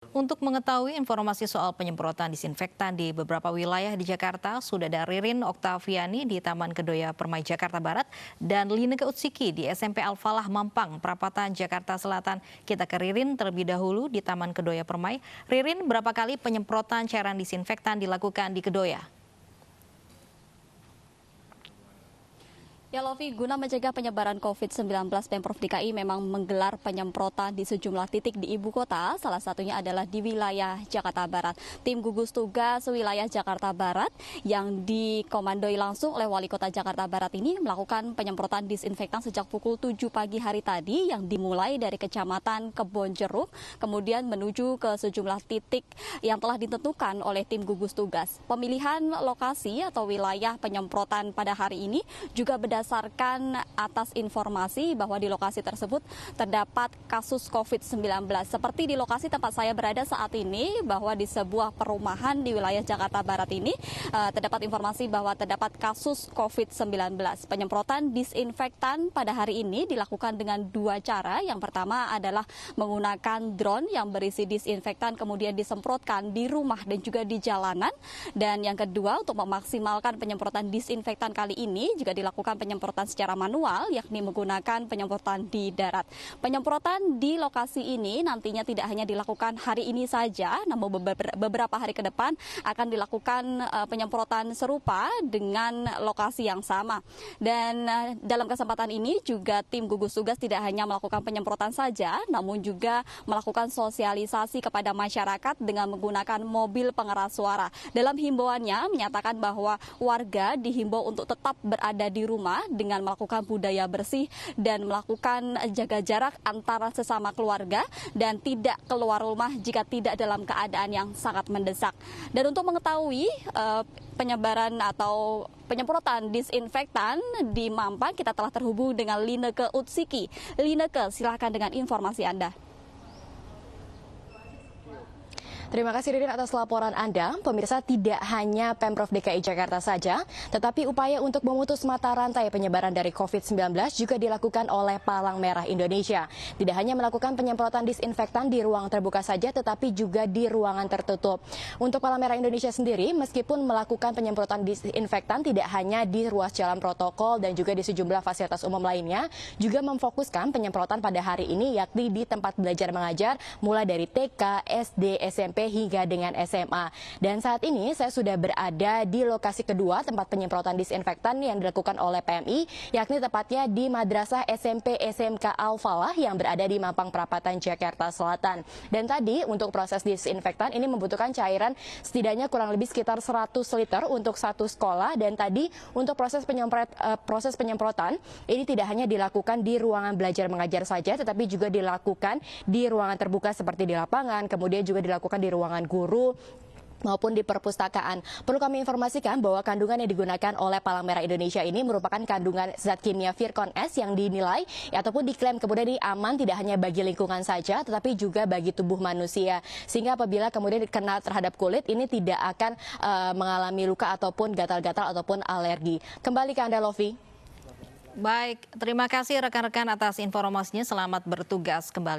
Untuk mengetahui informasi soal penyemprotan disinfektan di beberapa wilayah di Jakarta, sudah ada Ririn Oktaviani di Taman Kedoya Permai Jakarta Barat dan Lineke Utsiki di SMP Al-Falah Mampang, Perapatan Jakarta Selatan. Kita ke Ririn terlebih dahulu di Taman Kedoya Permai. Ririn, berapa kali penyemprotan cairan disinfektan dilakukan di Kedoya? Ya Lovi, guna mencegah penyebaran COVID-19, Pemprov DKI memang menggelar penyemprotan di sejumlah titik di ibu kota, salah satunya adalah di wilayah Jakarta Barat. Tim gugus tugas wilayah Jakarta Barat yang dikomandoi langsung oleh Wali Kota Jakarta Barat ini melakukan penyemprotan disinfektan sejak pukul 7 pagi hari tadi yang dimulai dari Kecamatan Kebonjeruk, kemudian menuju ke sejumlah titik yang telah ditentukan oleh tim gugus tugas. Pemilihan lokasi atau wilayah penyemprotan pada hari ini juga berdasarkan atas informasi bahwa di lokasi tersebut terdapat kasus COVID-19. Seperti di lokasi tempat saya berada saat ini, bahwa di sebuah perumahan di wilayah Jakarta Barat ini terdapat informasi bahwa terdapat kasus COVID-19. Penyemprotan disinfektan pada hari ini dilakukan dengan dua cara. Yang pertama adalah menggunakan drone yang berisi disinfektan kemudian disemprotkan di rumah dan juga di jalanan. Dan yang kedua, untuk memaksimalkan penyemprotan disinfektan kali ini juga dilakukan penyemprotan secara manual, yakni menggunakan penyemprotan di darat. Penyemprotan di lokasi ini nantinya tidak hanya dilakukan hari ini saja, namun beberapa hari ke depan akan dilakukan penyemprotan serupa dengan lokasi yang sama. Dan dalam kesempatan ini juga tim gugus tugas tidak hanya melakukan penyemprotan saja, namun juga melakukan sosialisasi kepada masyarakat dengan menggunakan mobil pengeras suara. Dalam himbauannya menyatakan bahwa warga dihimbau untuk tetap berada di rumah dengan melakukan budaya bersih dan melakukan jaga jarak antara sesama keluarga dan tidak keluar rumah jika tidak dalam keadaan yang sangat mendesak. Dan untuk mengetahui penyebaran atau penyemprotan disinfektan di Mampang, kita telah terhubung dengan Lineke Utsiki. Lineke, silahkan dengan informasi Anda. Terima kasih Ririn atas laporan Anda. Pemirsa, tidak hanya Pemprov DKI Jakarta saja, tetapi upaya untuk memutus mata rantai penyebaran dari COVID-19 juga dilakukan oleh Palang Merah Indonesia. Tidak hanya melakukan penyemprotan disinfektan di ruang terbuka saja, tetapi juga di ruangan tertutup. Untuk Palang Merah Indonesia sendiri, meskipun melakukan penyemprotan disinfektan tidak hanya di ruas jalan protokol dan juga di sejumlah fasilitas umum lainnya, juga memfokuskan penyemprotan pada hari ini yakni di tempat belajar mengajar, mulai dari TK, SD, SMP, hingga dengan SMA. Dan saat ini saya sudah berada di lokasi kedua tempat penyemprotan disinfektan yang dilakukan oleh PMI, yakni tepatnya di Madrasah SMP SMK Al-Falah yang berada di Mampang Perapatan Jakarta Selatan. Dan tadi untuk proses disinfektan ini membutuhkan cairan setidaknya kurang lebih sekitar 100 liter untuk satu sekolah. Dan tadi untuk proses penyemprotan ini tidak hanya dilakukan di ruangan belajar mengajar saja, tetapi juga dilakukan di ruangan terbuka seperti di lapangan, kemudian juga dilakukan di ruangan guru maupun di perpustakaan. Perlu kami informasikan bahwa kandungan yang digunakan oleh Palang Merah Indonesia ini merupakan kandungan zat kimia Virkon S yang dinilai ataupun diklaim kemudian aman tidak hanya bagi lingkungan saja, tetapi juga bagi tubuh manusia. Sehingga apabila kemudian kena terhadap kulit, ini tidak akan mengalami luka ataupun gatal-gatal ataupun alergi. Kembali ke Anda, Lovi. Baik, terima kasih rekan-rekan atas informasinya. Selamat bertugas kembali.